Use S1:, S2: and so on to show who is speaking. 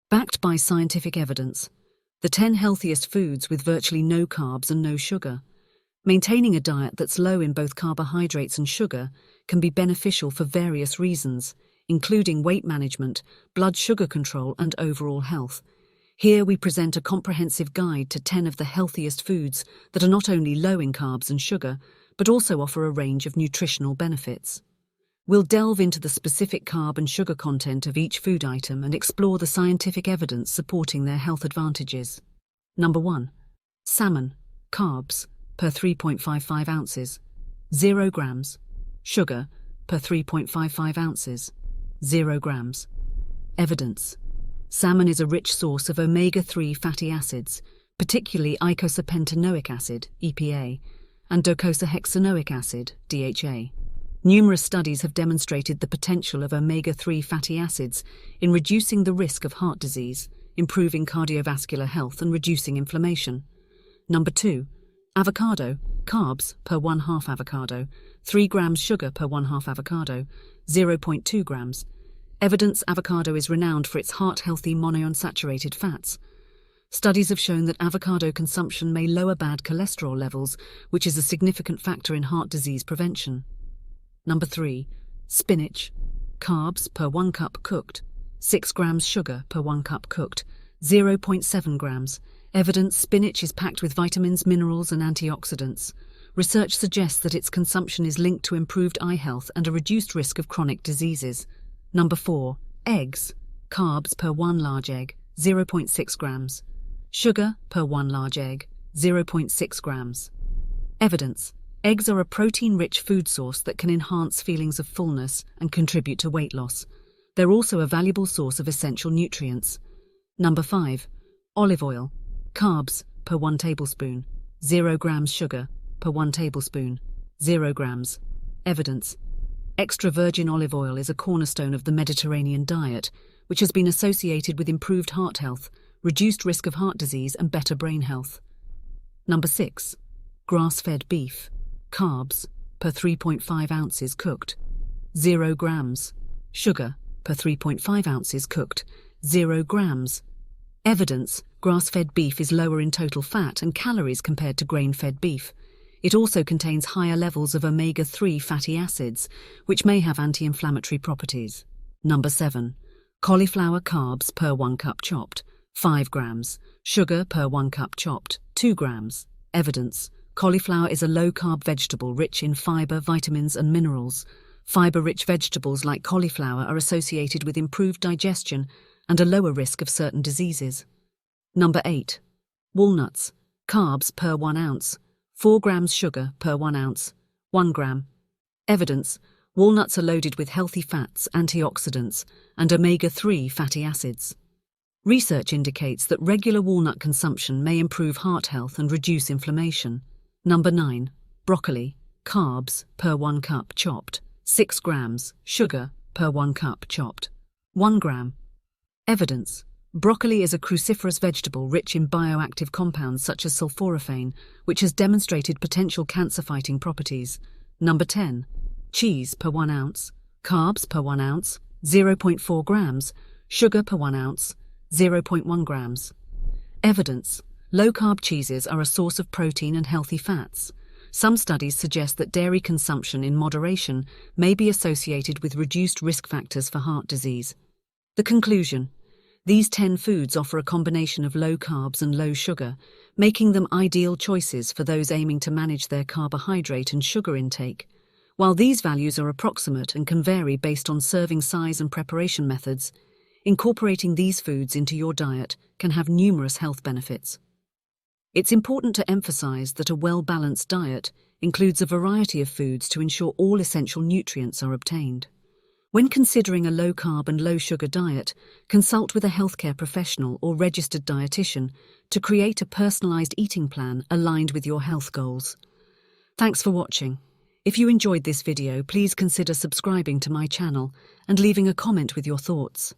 S1: Backed by scientific evidence, the 10 healthiest foods with virtually no carbs and no sugar. Maintaining a diet that's low in both carbohydrates and sugar can be beneficial for various reasons, including weight management, blood sugar control, and overall health. Here we present a comprehensive guide to 10 of the healthiest foods that are not only low in carbs and sugar, but also offer a range of nutritional benefits. We'll delve into the specific carb and sugar content of each food item and explore the scientific evidence supporting their health advantages. Number 1. Salmon. Carbs, per 3.55 ounces, 0 grams. Sugar, per 3.55 ounces, 0 grams. Evidence. Salmon is a rich source of omega-3 fatty acids, particularly eicosapentaenoic acid, EPA, and docosahexaenoic acid, DHA. Numerous studies have demonstrated the potential of omega-3 fatty acids in reducing the risk of heart disease, improving cardiovascular health, and reducing inflammation. Number 2. Avocado. Carbs, per 1/2 avocado, 3 grams. Sugar, per 1/2 avocado, 0.2 grams. Evidence. Avocado is renowned for its heart-healthy monounsaturated fats. Studies have shown that avocado consumption may lower bad cholesterol levels, which is a significant factor in heart disease prevention. Number 3. Spinach. Carbs, per 1 cup cooked, 6 grams. Sugar, per 1 cup cooked, 0.7 grams. Evidence. Spinach is packed with vitamins, minerals, and antioxidants. Research suggests that its consumption is linked to improved eye health and a reduced risk of chronic diseases. Number 4. Eggs. Carbs, per 1 large egg, 0.6 grams. Sugar, per 1 large egg, 0.6 grams. Evidence. Eggs are a protein-rich food source that can enhance feelings of fullness and contribute to weight loss. They're also a valuable source of essential nutrients. Number 5. Olive oil. Carbs, per 1 tablespoon, 0 grams. Sugar, per 1 tablespoon, 0 grams. Evidence. Extra virgin olive oil is a cornerstone of the Mediterranean diet, which has been associated with improved heart health, reduced risk of heart disease, and better brain health. Number 6. Grass-fed beef. Carbs, per 3.5 ounces cooked, 0 grams. Sugar, per 3.5 ounces cooked, 0 grams. Evidence. Grass-fed beef is lower in total fat and calories compared to grain-fed beef. It also contains higher levels of omega-3 fatty acids, which may have anti-inflammatory properties. Number 7. Cauliflower. Carbs, per 1 cup chopped, 5 grams. Sugar, per 1 cup chopped, 2 grams. Evidence. Cauliflower is a low-carb vegetable rich in fiber, vitamins, and minerals. Fiber-rich vegetables like cauliflower are associated with improved digestion and a lower risk of certain diseases. Number 8. Walnuts. Carbs, per 1 ounce, 4 grams. Sugar, per 1 ounce, 1 gram. Evidence. Walnuts are loaded with healthy fats, antioxidants, and omega-3 fatty acids. Research indicates that regular walnut consumption may improve heart health and reduce inflammation. Number 9. Broccoli. Carbs, per 1 cup chopped, 6 grams. Sugar, per 1 cup chopped, 1 gram. Evidence. Broccoli is a cruciferous vegetable rich in bioactive compounds such as sulforaphane, which has demonstrated potential cancer-fighting properties. Number 10. Cheese, per 1 ounce. Carbs, per 1 ounce, 0.4 grams. Sugar, per 1 ounce, 0.1 grams. Evidence. Low-carb cheeses are a source of protein and healthy fats. Some studies suggest that dairy consumption in moderation may be associated with reduced risk factors for heart disease. The conclusion. These 10 foods offer a combination of low carbs and low sugar, making them ideal choices for those aiming to manage their carbohydrate and sugar intake. While these values are approximate and can vary based on serving size and preparation methods, incorporating these foods into your diet can have numerous health benefits. It's important to emphasize that a well-balanced diet includes a variety of foods to ensure all essential nutrients are obtained. When considering a low-carb and low-sugar diet, consult with a healthcare professional or registered dietitian to create a personalized eating plan aligned with your health goals. Thanks for watching. If you enjoyed this video, please consider subscribing to my channel and leaving a comment with your thoughts.